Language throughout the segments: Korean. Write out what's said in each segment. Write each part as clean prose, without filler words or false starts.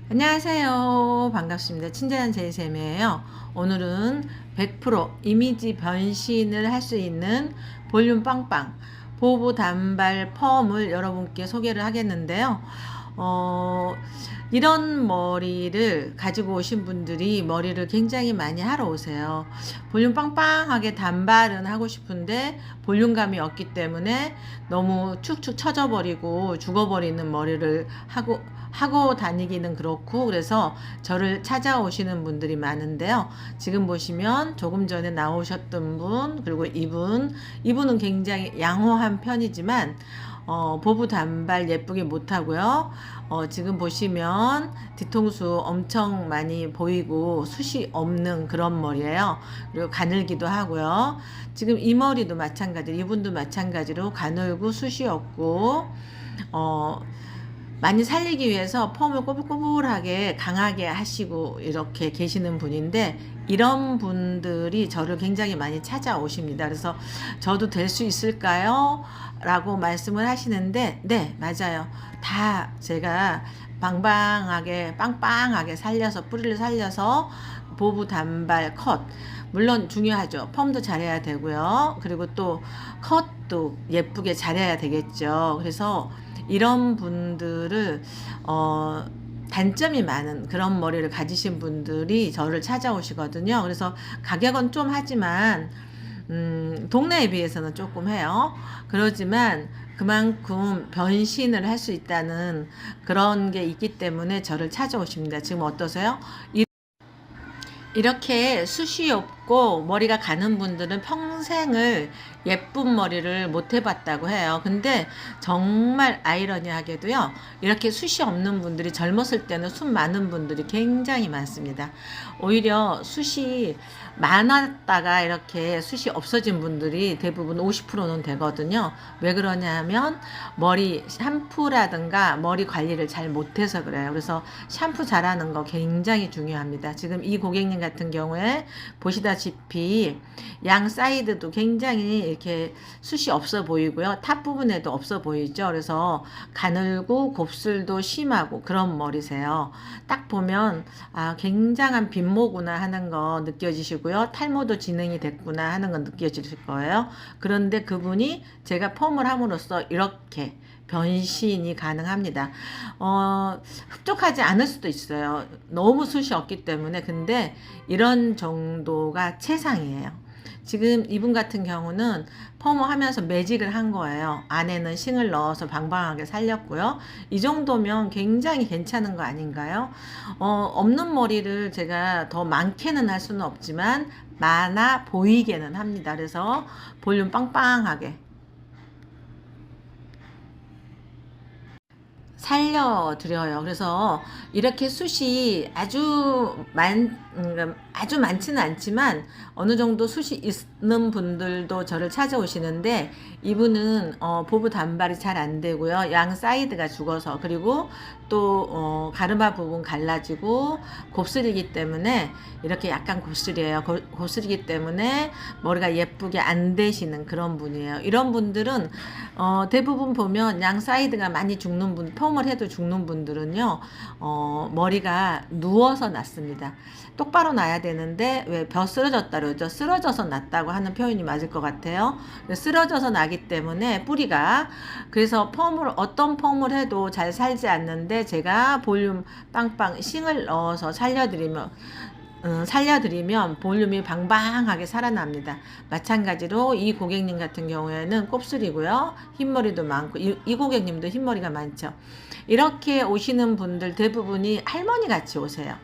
안녕하세요. 반갑습니다. 친절한 제이쌤이에요. 오늘은 100% 이미지 변신을 할 수 있는 볼륨 빵빵 보부 단발 펌을 여러분께 소개를 하겠는데요. 어, 이런 머리를 가지고 오신 분들이 머리를 굉장히 많이 하러 오세요. 볼륨 빵빵하게 단발은 하고 싶은데 볼륨감이 없기 때문에 너무 축축 처져버리고 죽어버리는 머리를 하고 다니기는 그렇고, 그래서 저를 찾아오시는 분들이 많은데요. 지금 보시면 조금 전에 나오셨던 분, 그리고 이분은 굉장히 양호한 편이지만 보부 단발 예쁘게 못하고요. 지금 보시면 뒤통수 엄청 많이 보이고 숱이 없는 그런 머리예요. 그리고 가늘기도 하고요. 지금 이 머리도 마찬가지로, 이분도 마찬가지로 가늘고 숱이 없고, 많이 살리기 위해서 펌을 꼬불꼬불하게 강하게 하시고 이렇게 계시는 분인데, 이런 분들이 저를 굉장히 많이 찾아오십니다. 그래서 저도 될 수 있을까요? 라고 말씀을 하시는데, 네, 맞아요. 다 제가 빵빵하게 살려서, 뿌리를 살려서 보부 단발 컷, 물론 중요하죠. 펌도 잘해야 되고요. 그리고 또 컷도 예쁘게 잘해야 되겠죠. 그래서 이런 분들을 단점이 많은 그런 머리를 가지신 분들이 저를 찾아오시거든요. 그래서 가격은 좀 하지만 동네에 비해서는 조금 해요. 그러지만 그만큼 변신을 할 수 있다는 그런 게 있기 때문에 저를 찾아오십니다. 지금 어떠세요? 이렇게 숱이 없고 머리가 가는 분들은 평생을 예쁜 머리를 못 해봤다고 해요. 근데 정말 아이러니하게도요, 이렇게 숱이 없는 분들이 젊었을 때는 숱 많은 분들이 굉장히 많습니다. 오히려 숱이 많았다가 이렇게 숱이 없어진 분들이 대부분 50%는 되거든요. 왜 그러냐 하면 머리 샴푸라든가 머리 관리를 잘 못해서 그래요. 그래서 샴푸 잘하는 거 굉장히 중요합니다. 지금 이 고객님 같은 경우에 보시다시피 양 사이드도 굉장히 이렇게 숱이 없어 보이고요. 탑 부분에도 없어 보이죠. 그래서 가늘고 곱슬도 심하고 그런 머리세요. 딱 보면 굉장한 빈모구나 하는 거 느껴지시고요. 탈모도 진행이 됐구나 하는 건 느껴지실 거예요. 그런데 그분이 제가 펌을 함으로써 이렇게 변신이 가능합니다. 흡족하지 않을 수도 있어요. 너무 숱이 없기 때문에. 근데 이런 정도가 최상이에요. 지금 이분 같은 경우는 펌을 하면서 매직을 한 거예요. 안에는 싱을 넣어서 방방하게 살렸고요. 이 정도면 굉장히 괜찮은 거 아닌가요? 없는 머리를 제가 더 많게는 할 수는 없지만 많아 보이게는 합니다. 그래서 볼륨 빵빵하게 살려드려요. 그래서 이렇게 숱이 아주 많지는 않지만 어느 정도 숱이 있는 분들도 저를 찾아오시는데, 이분은 보부 단발이 잘 안 되고요. 양 사이드가 죽어서, 그리고 또 가르마 부분 갈라지고 곱슬이기 때문에, 이렇게 약간 곱슬이에요. 곱슬이기 때문에 머리가 예쁘게 안 되시는 그런 분이에요. 이런 분들은 대부분 보면 양 사이드가 많이 죽는 분, 펌을 해도 죽는 분들은요, 머리가 누워서 났습니다. 똑바로 나야 되는데 왜 벼 쓰러졌다 그러죠. 쓰러져서 났다고 하는 표현이 맞을 것 같아요. 쓰러져서 나기 때문에 뿌리가, 그래서 어떤 펌을 해도 잘 살지 않는데, 제가 볼륨 빵빵 싱을 넣어서 살려드리면 볼륨이 방방하게 살아납니다. 마찬가지로 이 고객님 같은 경우에는 곱슬이고요. 흰머리도 많고, 이 고객님도 흰머리가 많죠. 이렇게 오시는 분들 대부분이 할머니 같이 오세요.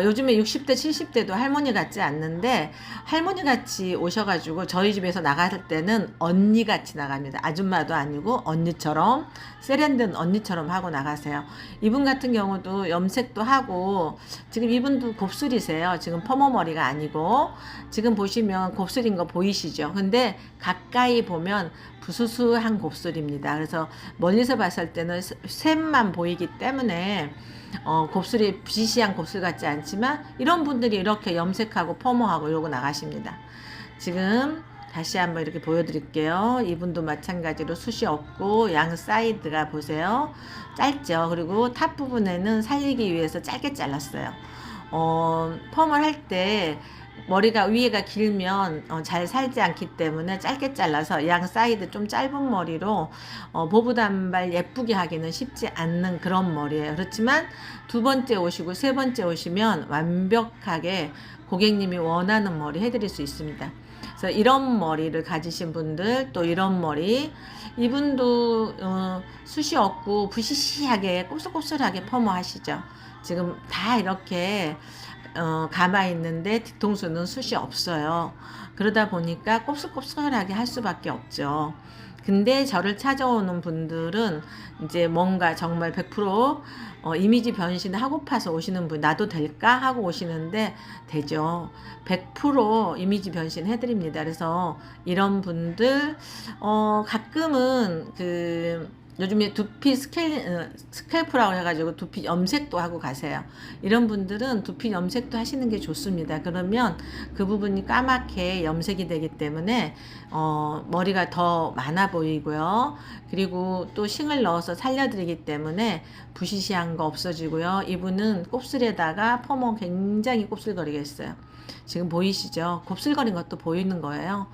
요즘에 60대 70대도 할머니 같지 않는데, 할머니 같이 오셔가지고 저희 집에서 나갈 때는 언니 같이 나갑니다. 아줌마도 아니고 언니처럼, 세련된 언니처럼 하고 나가세요. 이분 같은 경우도 염색도 하고, 지금 이분도 곱슬이세요. 지금 퍼머 머리가 아니고, 지금 보시면 곱슬인 거 보이시죠? 근데 가까이 보면 부스스한 곱슬입니다. 그래서 멀리서 봤을 때는 샘만 보이기 때문에 곱슬이 비시한 곱슬 같지 않지만, 이런 분들이 이렇게 염색하고 퍼머하고 이러고 나가십니다. 지금 다시 한번 이렇게 보여드릴게요. 이분도 마찬가지로 숱이 없고 양 사이드가 보세요. 짧죠. 그리고 탑 부분에는 살리기 위해서 짧게 잘랐어요. 펌을 할 때 머리가 위에가 길면 잘 살지 않기 때문에 짧게 잘라서 양 사이드 좀 짧은 머리로 보부 단발 예쁘게 하기는 쉽지 않는 그런 머리예요. 그렇지만 두 번째 오시고 세 번째 오시면 완벽하게 고객님이 원하는 머리 해드릴 수 있습니다. 그래서 이런 머리를 가지신 분들, 또 이런 머리, 이분도 숱이 없고 부시시하게 곱슬곱슬하게 펌어 하시죠. 지금 다 이렇게 감아 있는데 뒤통수는 숱이 없어요. 그러다 보니까 곱슬곱슬하게 할 수밖에 없죠. 근데 저를 찾아오는 분들은 이제 뭔가 정말 100% 이미지 변신을 하고파서 오시는 분, 나도 될까 하고 오시는데 되죠. 100% 이미지 변신 해드립니다. 그래서 이런 분들 가끔은 요즘에 두피 스캘프라고 해가지고 두피 염색도 하고 가세요. 이런 분들은 두피 염색도 하시는 게 좋습니다. 그러면 그 부분이 까맣게 염색이 되기 때문에 머리가 더 많아 보이고요. 그리고 또 싱을 넣어서 살려드리기 때문에 부시시한 거 없어지고요. 이분은 곱슬에다가 펌어 굉장히 곱슬거리겠어요. 지금 보이시죠? 곱슬거린 것도 보이는 거예요.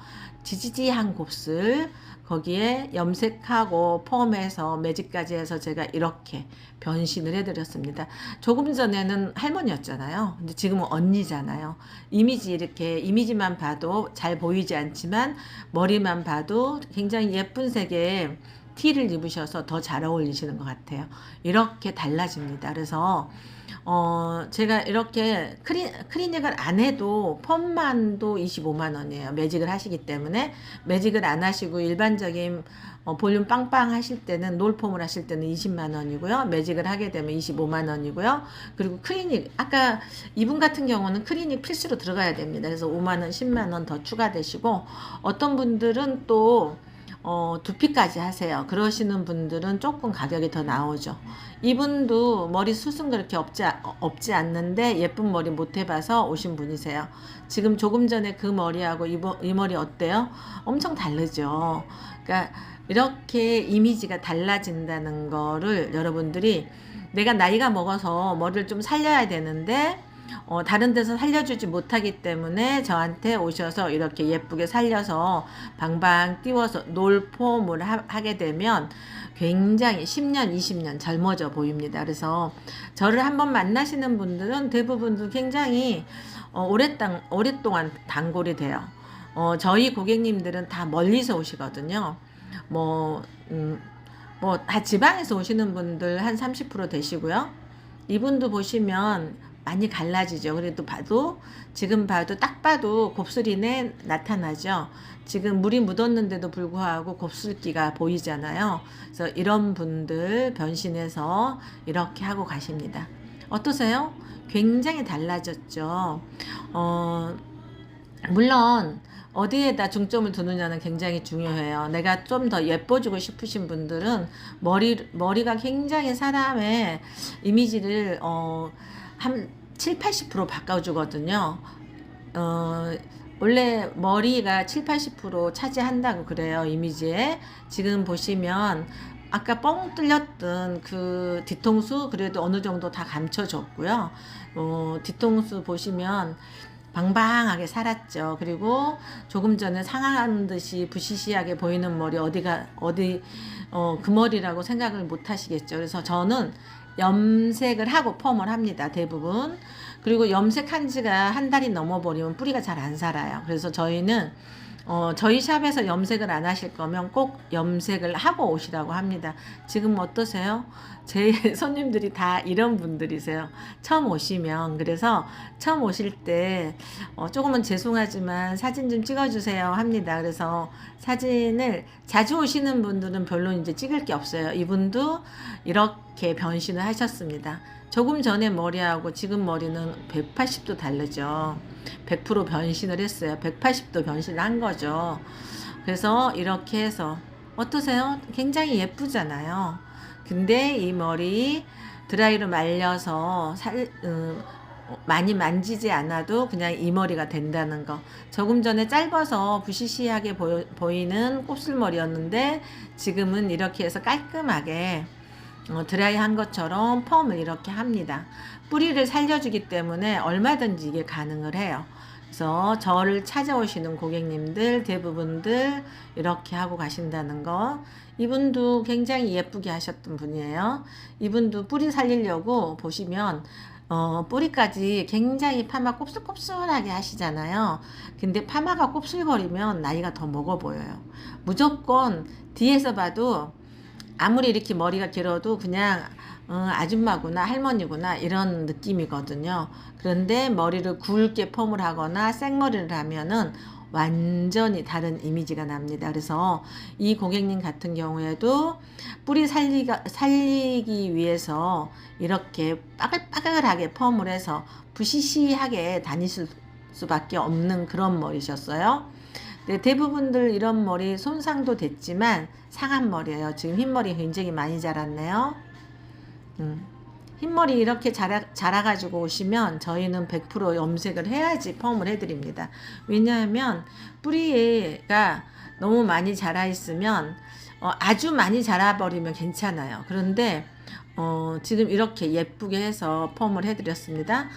지지지한 곱슬, 거기에 염색하고 펌해서 매직까지 해서 제가 이렇게 변신을 해드렸습니다. 조금 전에는 할머니였잖아요. 근데 지금은 언니잖아요. 이미지만 봐도 잘 보이지 않지만 머리만 봐도 굉장히 예쁜 색의 티를 입으셔서 더 잘 어울리시는 것 같아요. 이렇게 달라집니다. 그래서 제가 이렇게 클리닉을 안 해도 펌만도 25만 원이에요. 매직을 하시기 때문에. 매직을 안 하시고 일반적인 볼륨 빵빵 하실 때는, 놀펌을 하실 때는 20만 원이고요. 매직을 하게 되면 25만 원이고요. 그리고 클리닉, 아까 이분 같은 경우는 클리닉 필수로 들어가야 됩니다. 그래서 5만 원, 10만 원 더 추가되시고, 어떤 분들은 또 두피까지 하세요. 그러시는 분들은 조금 가격이 더 나오죠. 이분도 머리 숱은 그렇게 없지 않는데 예쁜 머리 못 해봐서 오신 분이세요. 지금 조금 전에 그 머리하고 이 머리 어때요? 엄청 다르죠. 그러니까 이렇게 이미지가 달라진다는 거를 여러분들이, 내가 나이가 먹어서 머리를 좀 살려야 되는데 다른 데서 살려주지 못하기 때문에 저한테 오셔서 이렇게 예쁘게 살려서 방방 띄워서 놀폼을 하게 되면 굉장히 10년, 20년 젊어져 보입니다. 그래서 저를 한번 만나시는 분들은 대부분도 굉장히 오랫동안 단골이 돼요. 저희 고객님들은 다 멀리서 오시거든요. 다 지방에서 오시는 분들 한 30% 되시고요. 이분도 보시면 많이 갈라지죠. 그래도 딱 봐도 곱슬이네 나타나죠. 지금 물이 묻었는데도 불구하고 곱슬기가 보이잖아요. 그래서 이런 분들 변신해서 이렇게 하고 가십니다. 어떠세요? 굉장히 달라졌죠. 물론 어디에다 중점을 두느냐는 굉장히 중요해요. 내가 좀 더 예뻐지고 싶으신 분들은 머리가 굉장히 사람의 이미지를 한 7, 80% 바꿔주거든요. 원래 머리가 7, 80% 차지한다고 그래요, 이미지에. 지금 보시면 아까 뻥 뚫렸던 그 뒤통수 그래도 어느 정도 다 감춰졌고요. 뒤통수 보시면 방방하게 살았죠. 그리고 조금 전에 상한 듯이 부시시하게 보이는 머리 그 머리라고 생각을 못 하시겠죠. 그래서 저는 염색을 하고 펌을 합니다. 대부분. 그리고 염색한 지가 한 달이 넘어버리면 뿌리가 잘 안 살아요. 그래서 저희는 저희 샵에서 염색을 안 하실 거면 꼭 염색을 하고 오시라고 합니다. 지금 어떠세요? 제 손님들이 다 이런 분들이세요. 처음 오시면. 그래서 처음 오실 때 조금은 죄송하지만 사진 좀 찍어주세요 합니다. 그래서 사진을 자주 오시는 분들은 별로 이제 찍을 게 없어요. 이분도 이렇게 변신을 하셨습니다. 조금 전에 머리하고 지금 머리는 180도 다르죠. 100% 변신을 했어요. 180도 변신을 한 거죠. 그래서 이렇게 해서 어떠세요? 굉장히 예쁘잖아요. 근데 이 머리 드라이로 말려서 많이 만지지 않아도 그냥 이 머리가 된다는 거. 조금 전에 짧아서 부시시하게 보이는 곱슬머리였는데 지금은 이렇게 해서 깔끔하게 드라이한 것처럼 펌을 이렇게 합니다. 뿌리를 살려주기 때문에 얼마든지 이게 가능을 해요. 그래서 저를 찾아오시는 고객님들 대부분들 이렇게 하고 가신다는 거. 이분도 굉장히 예쁘게 하셨던 분이에요. 이분도 뿌리 살리려고 보시면 뿌리까지 굉장히 파마 곱슬곱슬하게 하시잖아요. 근데 파마가 곱슬거리면 나이가 더 먹어 보여요. 무조건 뒤에서 봐도 아무리 이렇게 머리가 길어도 그냥 아줌마구나 할머니구나 이런 느낌이거든요. 그런데 머리를 굵게 펌을 하거나 생머리를 하면은 완전히 다른 이미지가 납니다. 그래서 이 고객님 같은 경우에도 뿌리 살리기 위해서 이렇게 빠글빠글하게 펌을 해서 부시시하게 다니실 수밖에 없는 그런 머리셨어요. 네, 대부분들 이런 머리 손상도 됐지만 상한 머리예요. 지금 흰머리 굉장히 많이 자랐네요. 흰머리 이렇게 자라가지고 오시면 저희는 100% 염색을 해야지 펌을 해드립니다. 왜냐하면 뿌리가 너무 많이 자라 있으면 아주 많이 자라버리면 괜찮아요. 그런데 지금 이렇게 예쁘게 해서 펌을 해드렸습니다.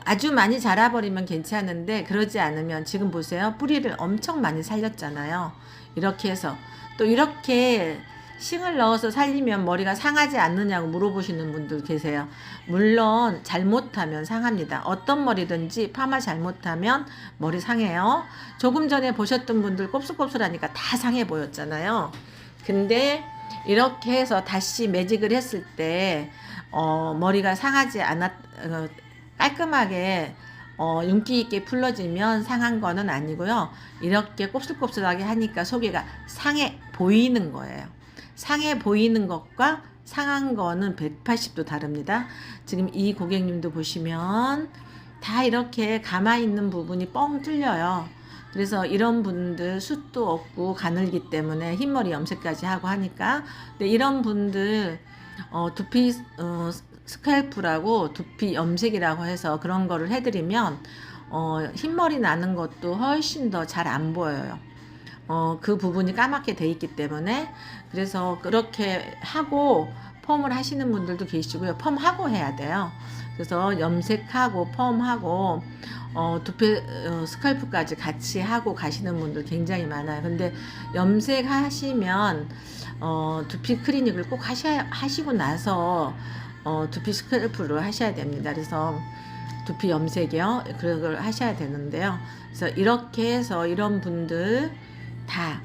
아주 많이 자라버리면 괜찮은데 그러지 않으면 지금 보세요. 뿌리를 엄청 많이 살렸잖아요. 이렇게 해서 또 이렇게 싱을 넣어서 살리면 머리가 상하지 않느냐고 물어보시는 분들 계세요. 물론 잘못하면 상합니다. 어떤 머리든지 파마 잘못하면 머리 상해요. 조금 전에 보셨던 분들 곱슬곱슬하니까 다 상해 보였잖아요. 근데 이렇게 해서 다시 매직을 했을 때 머리가 상하지 않았 깔끔하게 윤기 있게 풀러지면 상한 거는 아니고요. 이렇게 곱슬곱슬하게 하니까 속에가 상해 보이는 거예요. 상해 보이는 것과 상한 거는 180도 다릅니다. 지금 이 고객님도 보시면 다 이렇게 감아 있는 부분이 뻥 뚫려요. 그래서 이런 분들 숱도 없고 가늘기 때문에 흰머리 염색까지 하고 하니까 근데 이런 분들 두피 스칼프라고 두피 염색이라고 해서 그런 거를 해드리면 흰머리 나는 것도 훨씬 더 잘 안 보여요. 그 부분이 까맣게 돼 있기 때문에 그래서 그렇게 하고 펌을 하시는 분들도 계시고요. 펌하고 해야 돼요. 그래서 염색하고 펌하고 두피 스칼프까지 같이 하고 가시는 분들 굉장히 많아요. 근데 염색하시면 두피 클리닉을 꼭 하시고 나서 두피 스칼프를 하셔야 됩니다. 그래서 두피 염색이요. 그런 걸 하셔야 되는데요. 그래서 이렇게 해서 이런 분들 다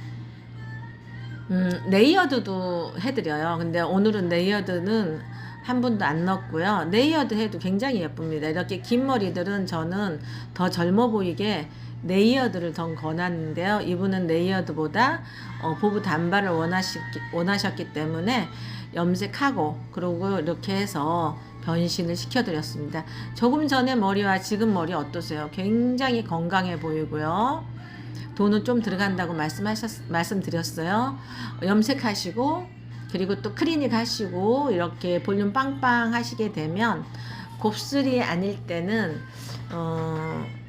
레이어드도 해드려요. 근데 오늘은 레이어드는 한 분도 안 넣었고요. 레이어드 해도 굉장히 예쁩니다. 이렇게 긴 머리들은 저는 더 젊어 보이게 레이어드를 더 권하는데요. 이분은 레이어드보다 보부 단발을 원하셨기 때문에 염색하고 그리고 이렇게 해서 변신을 시켜드렸습니다. 조금 전에 머리와 지금 머리 어떠세요? 굉장히 건강해 보이고요. 돈은 좀 들어간다고 말씀드렸어요. 염색하시고 그리고 또 클리닉 하시고 이렇게 볼륨 빵빵 하시게 되면 곱슬이 아닐 때는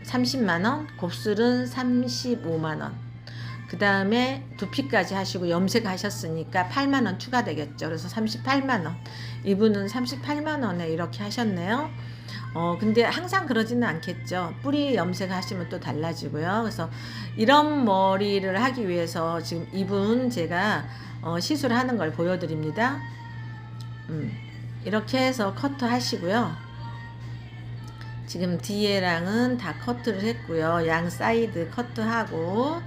30만원, 곱슬은 35만원. 그 다음에 두피까지 하시고 염색하셨으니까 8만원 추가되겠죠. 그래서 38만원. 이분은 38만원에 이렇게 하셨네요. 근데 항상 그러지는 않겠죠. 뿌리 염색하시면 또 달라지고요. 그래서 이런 머리를 하기 위해서 지금 이분 제가 시술하는 걸 보여드립니다. 이렇게 해서 커트 하시고요. 지금 뒤에랑은 다 커트를 했고요. 양 사이드 커트하고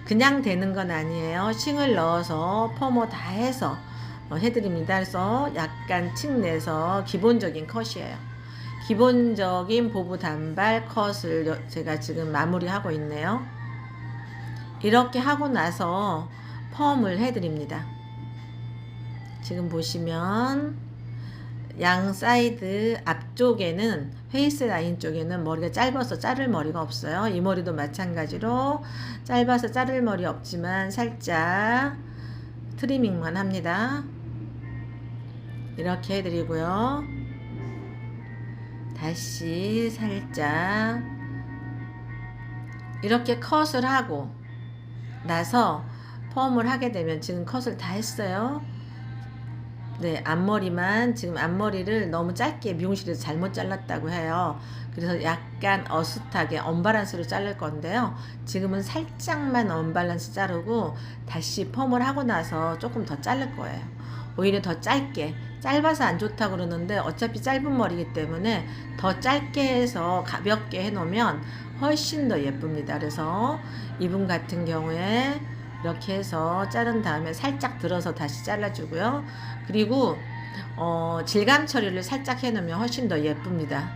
그냥 되는 건 아니에요. 층을 넣어서 펌어 다 해서 해드립니다. 그래서 약간 층 내서 기본적인 컷이에요. 기본적인 보부 단발 컷을 제가 지금 마무리하고 있네요. 이렇게 하고 나서 펌을 해드립니다. 지금 보시면 양 사이드 앞쪽에는 페이스 라인 쪽에는 머리가 짧아서 자를 머리가 없어요. 이 머리도 마찬가지로 짧아서 자를 머리 없지만 살짝 트리밍만 합니다. 이렇게 해드리고요. 다시 살짝 이렇게 컷을 하고 나서 펌을 하게 되면, 지금 컷을 다 했어요. 네, 앞머리만, 지금 앞머리를 너무 짧게 미용실에서 잘못 잘랐다고 해요. 그래서 약간 어슷하게 언밸런스로 자를 건데요. 지금은 살짝만 언밸런스 자르고 다시 펌을 하고 나서 조금 더 자를 거예요. 오히려 더 짧게, 짧아서 안 좋다고 그러는데 어차피 짧은 머리이기 때문에 더 짧게 해서 가볍게 해 놓으면 훨씬 더 예쁩니다. 그래서 이분 같은 경우에 이렇게 해서 자른 다음에 살짝 들어서 다시 잘라주고요. 그리고 질감 처리를 살짝 해놓으면 훨씬 더 예쁩니다.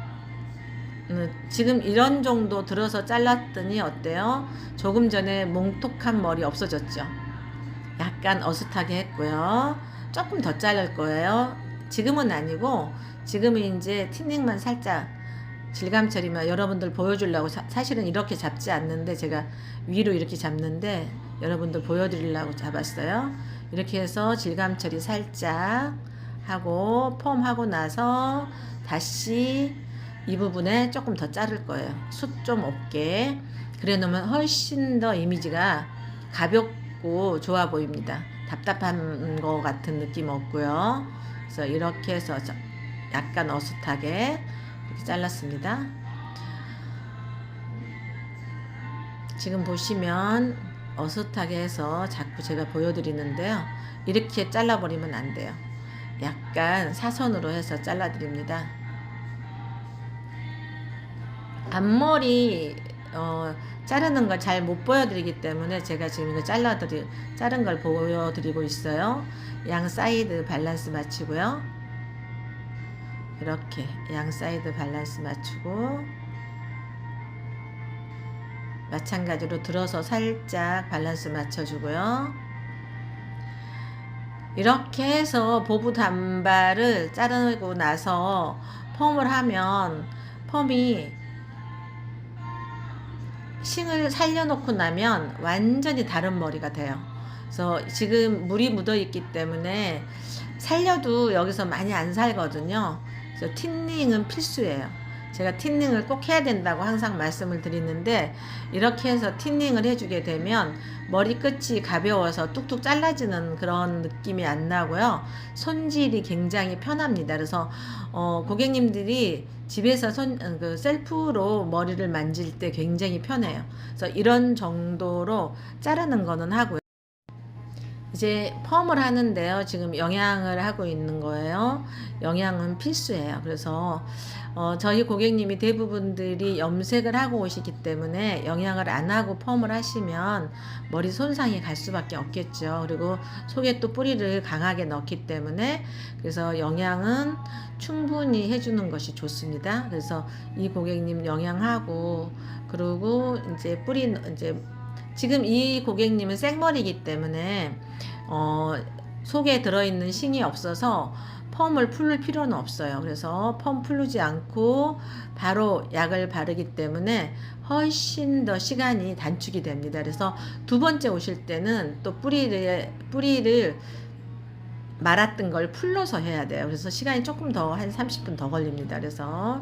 지금 이런 정도 들어서 잘랐더니 어때요? 조금 전에 몽톡한 머리 없어졌죠? 약간 어슷하게 했고요. 조금 더 자를 거예요. 지금은 아니고, 지금은 이제 틴닝만 살짝 질감 처리만 여러분들 보여주려고, 사실은 이렇게 잡지 않는데 제가 위로 이렇게 잡는데 여러분들 보여드리려고 잡았어요. 이렇게 해서 질감 처리 살짝 하고 펌 하고 나서 다시 이 부분에 조금 더 자를 거예요. 숱 좀 없게. 그래 놓으면 훨씬 더 이미지가 가볍고 좋아 보입니다. 답답한 거 같은 느낌 없고요. 그래서 이렇게 해서 약간 어슷하게 이렇게 잘랐습니다. 지금 보시면 어슷하게 해서 자꾸 제가 보여드리는데요. 이렇게 잘라버리면 안 돼요. 약간 사선으로 해서 잘라드립니다. 앞머리 자르는 걸 잘 못 보여드리기 때문에 제가 지금 이거 자른 걸 보여드리고 있어요. 양 사이드 밸런스 맞추고요. 이렇게 양 사이드 밸런스 맞추고, 마찬가지로 들어서 살짝 밸런스 맞춰주고요. 이렇게 해서 보부 단발을 자르고 나서 펌을 하면, 펌이 싱을 살려놓고 나면 완전히 다른 머리가 돼요. 그래서 지금 물이 묻어 있기 때문에 살려도 여기서 많이 안 살거든요. 그래서 틴닝은 필수예요. 제가 틴닝을 꼭 해야 된다고 항상 말씀을 드리는데, 이렇게 해서 틴닝을 해주게 되면 머리끝이 가벼워서 뚝뚝 잘라지는 그런 느낌이 안 나고요. 손질이 굉장히 편합니다. 그래서 고객님들이 집에서 셀프로 머리를 만질 때 굉장히 편해요. 그래서 이런 정도로 자르는 거는 하고요. 이제 펌을 하는데요. 지금 영양을 하고 있는 거예요. 영양은 필수예요. 그래서 저희 고객님이 대부분들이 염색을 하고 오시기 때문에 영양을 안 하고 펌을 하시면 머리 손상이 갈 수밖에 없겠죠. 그리고 속에 또 뿌리를 강하게 넣기 때문에, 그래서 영양은 충분히 해주는 것이 좋습니다. 그래서 이 고객님 영양하고, 그리고 이제 지금 이 고객님은 생머리이기 때문에 속에 들어있는 싱이 없어서 펌을 풀 필요는 없어요. 그래서 펌 풀지 않고 바로 약을 바르기 때문에 훨씬 더 시간이 단축이 됩니다. 그래서 두 번째 오실 때는 또 뿌리를 말았던 걸 풀러서 해야 돼요. 그래서 시간이 조금 더, 한 30분 더 걸립니다. 그래서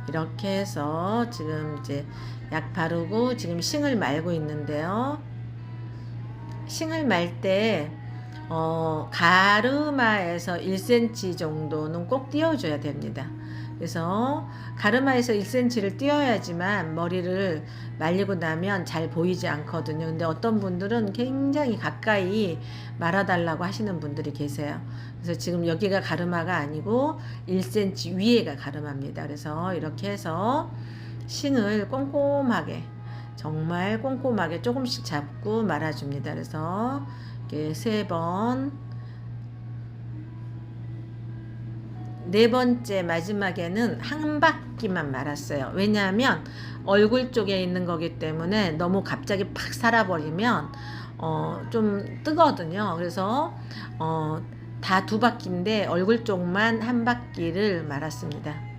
이렇게 해서 지금 이제 약 바르고 지금 싱을 말고 있는데요. 싱을 말 때 가르마에서 1cm 정도는 꼭 띄워줘야 됩니다. 그래서 가르마에서 1cm를 띄워야지만 머리를 말리고 나면 잘 보이지 않거든요. 근데 어떤 분들은 굉장히 가까이 말아달라고 하시는 분들이 계세요. 그래서 지금 여기가 가르마가 아니고 1cm 위에가 가르마입니다. 그래서 이렇게 해서 싱을 꼼꼼하게, 정말 꼼꼼하게 조금씩 잡고 말아줍니다. 그래서 이렇게 3번, 4번째 마지막에는 한 바퀴만 말았어요. 왜냐하면 얼굴 쪽에 있는 거기 때문에 너무 갑자기 팍 살아버리면 좀 뜨거든요. 그래서 다 2바퀴인데 얼굴 쪽만 한 바퀴를 말았습니다.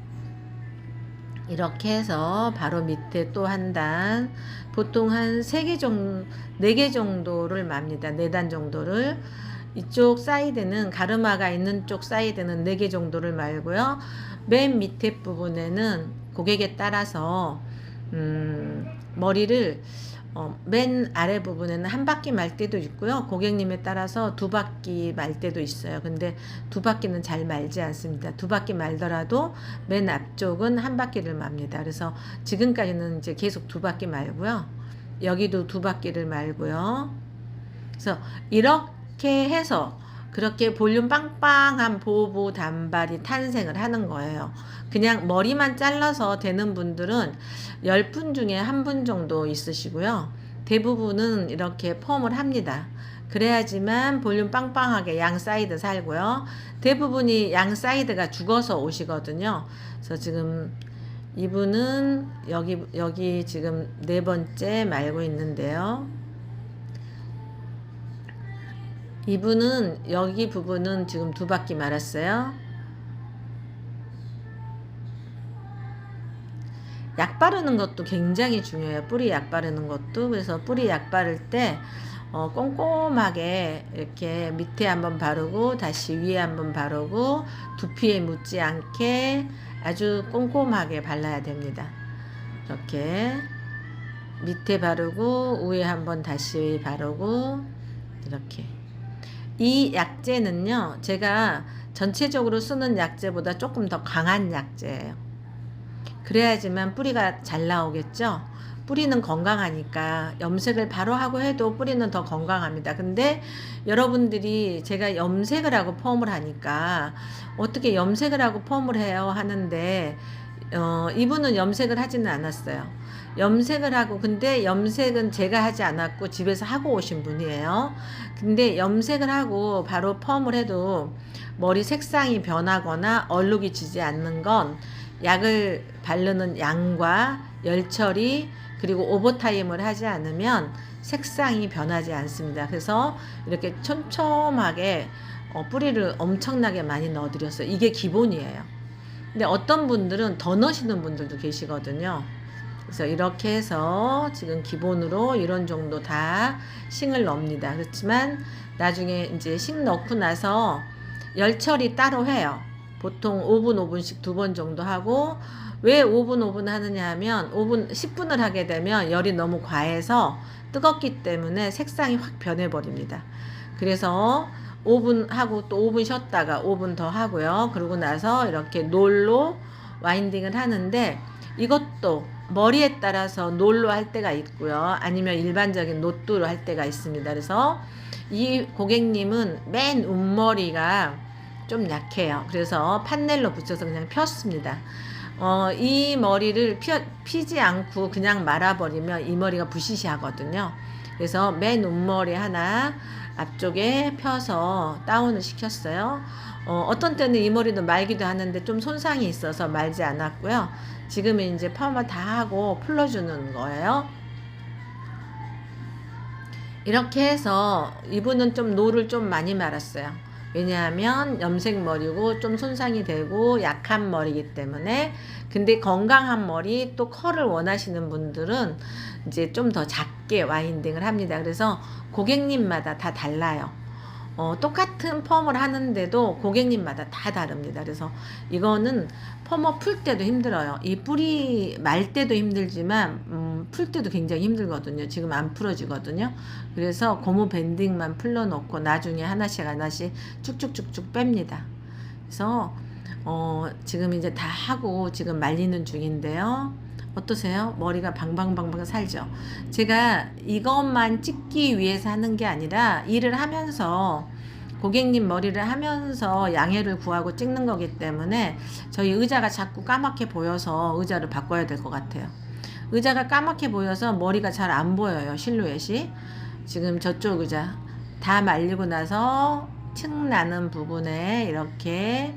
이렇게 해서 바로 밑에 또 한 단, 보통 한 3개 정도, 4개 정도를 맙니다. 4단 정도를. 이쪽 사이드는, 가르마가 있는 쪽 사이드는 4개 정도를 말고요. 맨 밑에 부분에는 고객에 따라서 머리를 맨 아래 부분에는 한 바퀴 말 때도 있고요. 고객님에 따라서 두 바퀴 말 때도 있어요. 근데 두 바퀴는 잘 말지 않습니다. 두 바퀴 말더라도 맨 앞쪽은 한 바퀴를 맙니다. 그래서 지금까지는 이제 계속 두 바퀴 말고요. 여기도 두 바퀴를 말고요. 그래서 이렇게 해서 그렇게 볼륨 빵빵한 보보 단발이 탄생을 하는 거예요. 그냥 머리만 잘라서 되는 분들은 10분 중에 1분 정도 있으시고요. 대부분은 이렇게 펌을 합니다. 그래야지만 볼륨 빵빵하게 양 사이드 살고요. 대부분이 양 사이드가 죽어서 오시거든요. 그래서 지금 이분은 여기 지금 4번째 말고 있는데요. 이분은 여기 부분은 지금 두 바퀴 말았어요. 약 바르는 것도 굉장히 중요해요. 뿌리 약 바르는 것도. 그래서 뿌리 약 바를 때 꼼꼼하게 이렇게 밑에 한번 바르고 다시 위에 한번 바르고 두피에 묻지 않게 아주 꼼꼼하게 발라야 됩니다. 이렇게 밑에 바르고 위에 한번 다시 바르고 이렇게. 이 약재는요, 제가 전체적으로 쓰는 약재보다 조금 더 강한 약재예요. 그래야지만 뿌리가 잘 나오겠죠. 뿌리는 건강하니까 염색을 바로 하고 해도 뿌리는 더 건강합니다. 근데 여러분들이 제가 염색을 하고 펌을 하니까 어떻게 염색을 하고 펌을 해요 하는데 이분은 염색을 하지는 않았어요. 염색을 하고, 근데 염색은 제가 하지 않았고 집에서 하고 오신 분이에요. 근데 염색을 하고 바로 펌을 해도 머리 색상이 변하거나 얼룩이 지지 않는 건 약을 바르는 양과 열 처리 그리고 오버타임을 하지 않으면 색상이 변하지 않습니다. 그래서 이렇게 촘촘하게 뿌리를 엄청나게 많이 넣어드렸어요. 이게 기본이에요. 근데 어떤 분들은 더 넣으시는 분들도 계시거든요. 그래서 이렇게 해서 지금 기본으로 이런 정도 다 싱을 넣습니다. 그렇지만 나중에 이제 싱 넣고 나서 열 처리 따로 해요. 보통 5분 5분씩 2번 정도 하고, 왜 5분 5분 하느냐 하면 10분을 하게 되면 열이 너무 과해서 뜨겁기 때문에 색상이 확 변해버립니다. 그래서 5분 하고 또 5분 쉬었다가 5분 더 하고요. 그러고 나서 이렇게 롤로 와인딩을 하는데, 이것도 머리에 따라서 롤로 할 때가 있고요. 아니면 일반적인 노뚜로 할 때가 있습니다. 그래서 이 고객님은 맨 윗머리가 좀 약해요. 그래서 판넬로 붙여서 그냥 폈습니다. 이 머리를 피지 않고 그냥 말아버리면 이 머리가 부시시하거든요. 그래서 맨 윗머리 하나 앞쪽에 펴서 다운을 시켰어요. 어떤 때는 이 머리도 말기도 하는데 좀 손상이 있어서 말지 않았고요. 지금은 이제 파마 다 하고 풀어주는 거예요. 이렇게 해서 이분은 좀 노를 좀 많이 말았어요. 왜냐하면 염색 머리고 좀 손상이 되고 약한 머리이기 때문에. 근데 건강한 머리 또 컬을 원하시는 분들은 이제 좀 더 작게 와인딩을 합니다. 그래서 고객님마다 다 달라요. 똑같은 펌을 하는데도 고객님마다 다 다릅니다. 그래서 이거는 펌업 풀 때도 힘들어요. 이 뿌리 말 때도 힘들지만 풀 때도 굉장히 힘들거든요. 지금 안 풀어지거든요. 그래서 고무 밴딩만 풀러놓고 나중에 하나씩 쭉쭉쭉쭉 뺍니다. 그래서 지금 이제 다 하고 지금 말리는 중인데요. 어떠세요? 머리가 방방방방 살죠? 제가 이것만 찍기 위해서 하는 게 아니라 일을 하면서 고객님 머리를 하면서 양해를 구하고 찍는 거기 때문에 저희 의자가 자꾸 까맣게 보여서 의자를 바꿔야 될 것 같아요. 의자가 까맣게 보여서 머리가 잘 안 보여요. 실루엣이. 지금 저쪽 의자 다 말리고 나서 층 나는 부분에 이렇게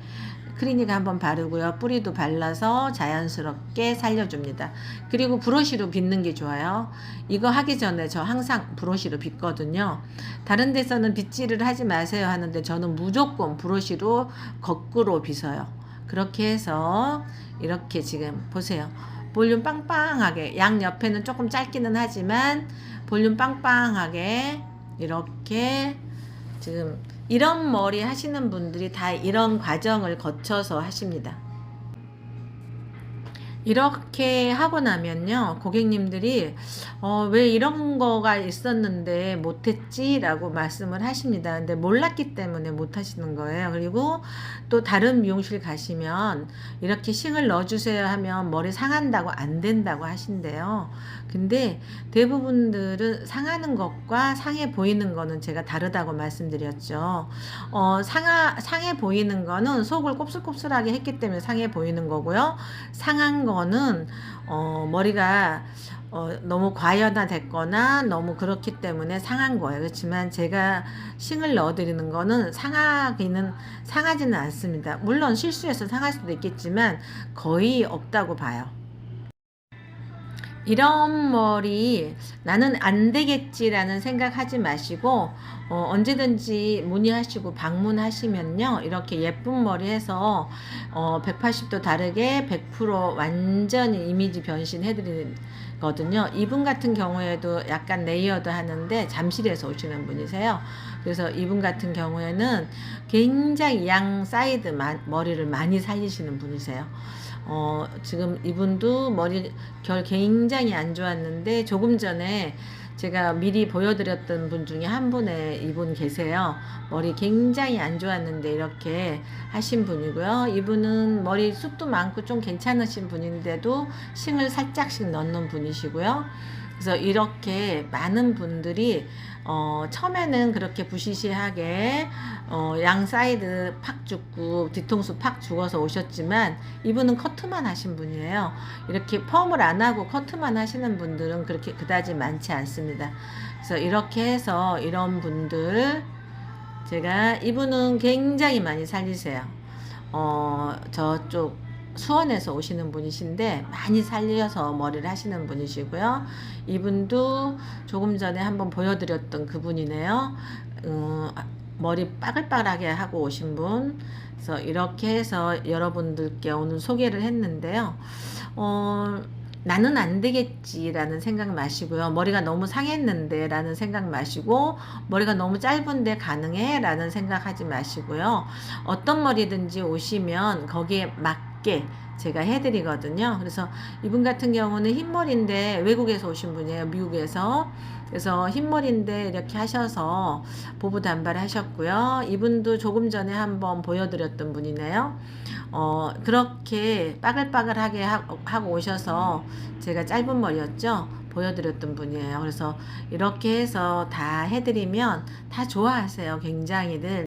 클리닉 한번 바르고요. 뿌리도 발라서 자연스럽게 살려줍니다. 그리고 브러쉬로 빗는 게 좋아요. 이거 하기 전에 저 항상 브러쉬로 빗거든요. 다른 데서는 빗질을 하지 마세요 하는데 저는 무조건 브러쉬로 거꾸로 빗어요. 그렇게 해서 이렇게 지금 보세요. 볼륨 빵빵하게, 양 옆에는 조금 짧기는 하지만 볼륨 빵빵하게 이렇게 지금 이런 머리 하시는 분들이 다 이런 과정을 거쳐서 하십니다. 이렇게 하고 나면요, 고객님들이 왜 이런 거가 있었는데 못했지라고 말씀을 하십니다. 근데 몰랐기 때문에 못하시는 거예요. 그리고 또 다른 미용실 가시면 이렇게 싱을 넣어주세요 하면 머리 상한다고 안 된다고 하신대요. 근데 대부분들은 상하는 것과 상해 보이는 거는 제가 다르다고 말씀드렸죠. 상해 보이는 거는 속을 곱슬곱슬하게 했기 때문에 상해 보이는 거고요. 상한 거는 머리가 너무 과연화됐거나 너무 그렇기 때문에 상한 거예요. 그렇지만 제가 싱을 넣어드리는 거는 상하지는 않습니다. 물론 실수해서 상할 수도 있겠지만 거의 없다고 봐요. 이런 머리 나는 안 되겠지라는 생각하지 마시고 언제든지 문의하시고 방문하시면요, 이렇게 예쁜 머리 해서 180도 다르게 100% 완전히 이미지 변신해 드리거든요. 이분 같은 경우에도 약간 레이어드 하는데 잠실에서 오시는 분이세요. 그래서 이분 같은 경우에는 굉장히 양 사이드 머리를 많이 살리시는 분이세요. 지금 이분도 머리 결 굉장히 안 좋았는데 조금 전에 제가 미리 보여드렸던 분 중에 한 분의 이분 계세요. 머리 굉장히 안 좋았는데 이렇게 하신 분이고요. 이분은 머리 숱도 많고 좀 괜찮으신 분인데도 싱을 살짝씩 넣는 분이시고요. 그래서 이렇게 많은 분들이 처음에는 그렇게 부시시하게 양 사이드 팍 죽고 뒤통수 팍 죽어서 오셨지만 이분은 커트만 하신 분이에요. 이렇게 펌을 안 하고 커트만 하시는 분들은 그렇게 그다지 많지 않습니다. 그래서 이렇게 해서 이런 분들 제가 이분은 굉장히 많이 살리세요. 저쪽 수원에서 오시는 분이신데 많이 살려서 머리를 하시는 분이시고요. 이분도 조금 전에 한번 보여드렸던 그분이네요. 머리 빠글빠글하게 하고 오신 분. 그래서 이렇게 해서 여러분들께 오늘 소개를 했는데요. 나는 안 되겠지라는 생각 마시고요. 머리가 너무 상했는데 라는 생각 마시고, 머리가 너무 짧은데 가능해 라는 생각하지 마시고요. 어떤 머리든지 오시면 거기에 맞게 제가 해드리거든요. 그래서 이분 같은 경우는 흰머리인데 외국에서 오신 분이에요. 미국에서. 그래서 흰머리인데 이렇게 하셔서 보부 단발 하셨고요. 이분도 조금 전에 한번 보여드렸던 분이네요. 그렇게 빠글빠글하게 하고 오셔서 제가 짧은 머리였죠, 보여드렸던 분이에요. 그래서 이렇게 해서 다 해드리면 다 좋아하세요, 굉장히들.